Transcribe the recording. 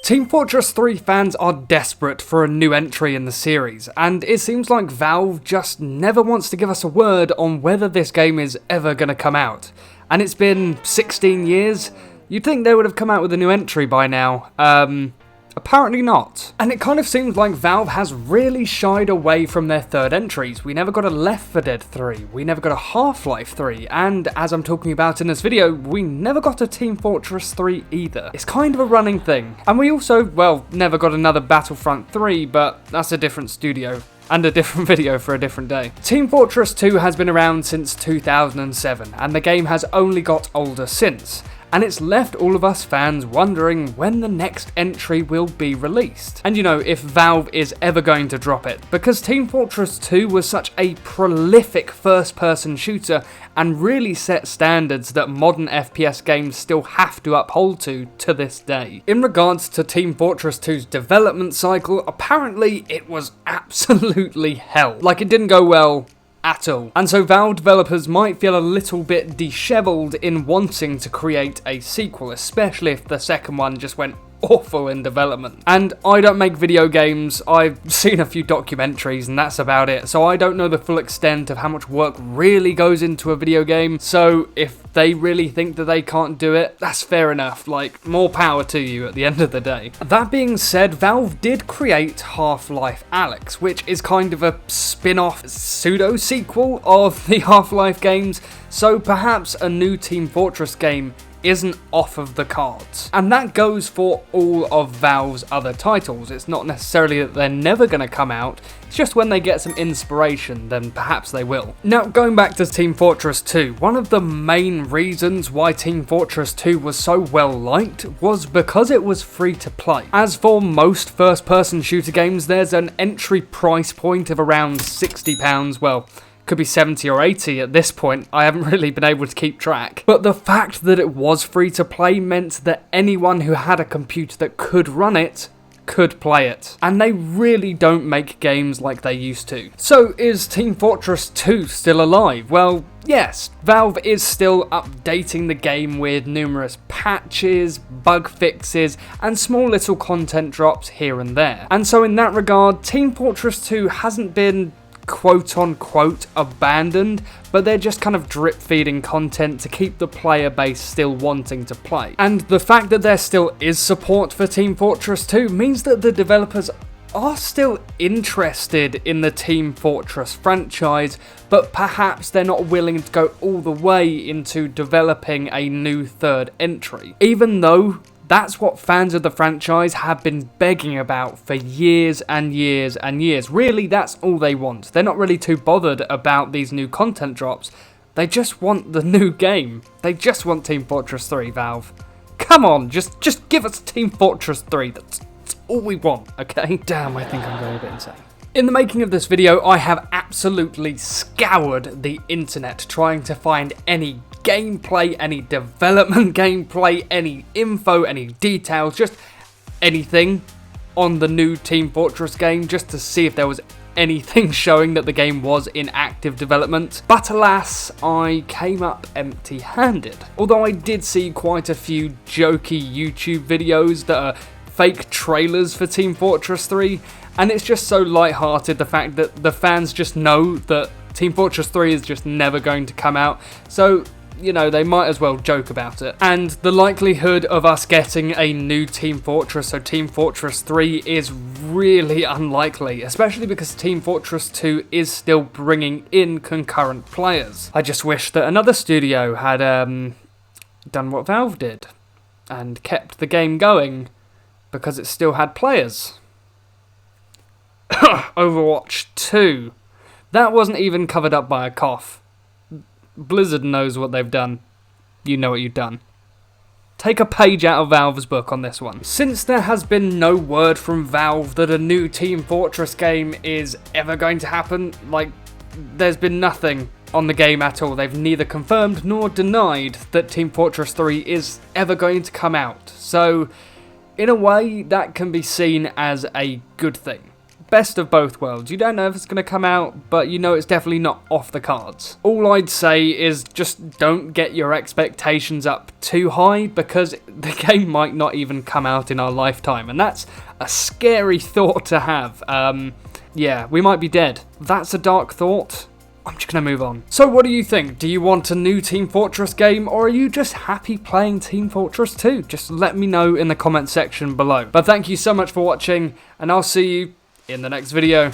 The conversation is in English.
Team Fortress 3 fans are desperate for a new entry in the series, and it seems like Valve just never wants to give us a word on whether this game is ever going to come out. And it's been 16 years? You'd think they would have come out with a new entry by now. Apparently not. And it kind of seems like Valve has really shied away from their third entries. We never got a Left 4 Dead 3, we never got a Half-Life 3, and as I'm talking about in this video, we never got a Team Fortress 3 either. It's kind of a running thing. And we also, well, never got another Battlefront 3, but that's a different studio and a different video for a different day. Team Fortress 2 has been around since 2007, and the game has only got older since. And it's left all of us fans wondering when the next entry will be released. And you know, if Valve is ever going to drop it, because Team Fortress 2 was such a prolific first-person shooter and really set standards that modern FPS games still have to uphold to this day. In regards to Team Fortress 2's development cycle, apparently it was absolutely hell. Like, it didn't go well at all. And so Valve developers might feel a little bit dishevelled in wanting to create a sequel, especially if the second one just went awful in development. And I don't make video games, I've seen a few documentaries and that's about it, so I don't know the full extent of how much work really goes into a video game, so if they really think that they can't do it, that's fair enough, like, more power to you at the end of the day. That being said, Valve did create Half-Life Alyx, which is kind of a spin-off pseudo-sequel of the Half-Life games, so perhaps a new Team Fortress game isn't off of the cards. And that goes for all of Valve's other titles. It's not necessarily that they're never going to come out, it's just when they get some inspiration, then perhaps they will. Now, going back to Team Fortress 2, one of the main reasons why Team Fortress 2 was so well liked was because it was free to play. As for most first-person shooter games, there's an entry price point of around £60, well, could be 70 or 80 at this point, I haven't really been able to keep track. But the fact that it was free to play meant that anyone who had a computer that could run it could play it. And they really don't make games like they used to. So is Team Fortress 2 still alive? Well, yes, Valve is still updating the game with numerous patches, bug fixes, and small little content drops here and there. And so in that regard, Team Fortress 2 hasn't been quote-unquote abandoned, but they're just kind of drip-feeding content to keep the player base still wanting to play. And the fact that there still is support for Team Fortress 2 means that the developers are still interested in the Team Fortress franchise, but perhaps they're not willing to go all the way into developing a new third entry. Even though that's what fans of the franchise have been begging about for years and years and years. Really, that's all they want. They're not really too bothered about these new content drops. They just want the new game. They just want Team Fortress 3, Valve. Come on, just give us Team Fortress 3. That's all we want, okay? Damn, I think I'm going a bit insane. In the making of this video, I have absolutely scoured the internet trying to find any gameplay, any development gameplay, any info, any details, just anything on the new Team Fortress game, just to see if there was anything showing that the game was in active development. But alas, I came up empty-handed. Although I did see quite a few jokey YouTube videos that are fake trailers for Team Fortress 3, and it's just so light-hearted, the fact that the fans just know that Team Fortress 3 is just never going to come out, so you know, they might as well joke about it. And the likelihood of us getting a new Team Fortress, so Team Fortress 3, is really unlikely, especially because Team Fortress 2 is still bringing in concurrent players. I just wish that another studio had done what Valve did and kept the game going because it still had players. Overwatch 2. That wasn't even covered up by a cough. Blizzard knows what they've done. You know what you've done. Take a page out of Valve's book on this one. Since there has been no word from Valve that a new Team Fortress game is ever going to happen, like, there's been nothing on the game at all. They've neither confirmed nor denied that Team Fortress 3 is ever going to come out. So, in a way, that can be seen as a good thing. best of both worlds. You don't know if it's going to come out, but you know it's definitely not off the cards. All I'd say is just don't get your expectations up too high, because the game might not even come out in our lifetime, and that's a scary thought to have. Yeah, we might be dead. That's a dark thought. I'm just going to move on. So what do you think? Do you want a new Team Fortress game, or are you just happy playing Team Fortress 2? Just let me know in the comment section below. But thank you so much for watching, and I'll see you in the next video.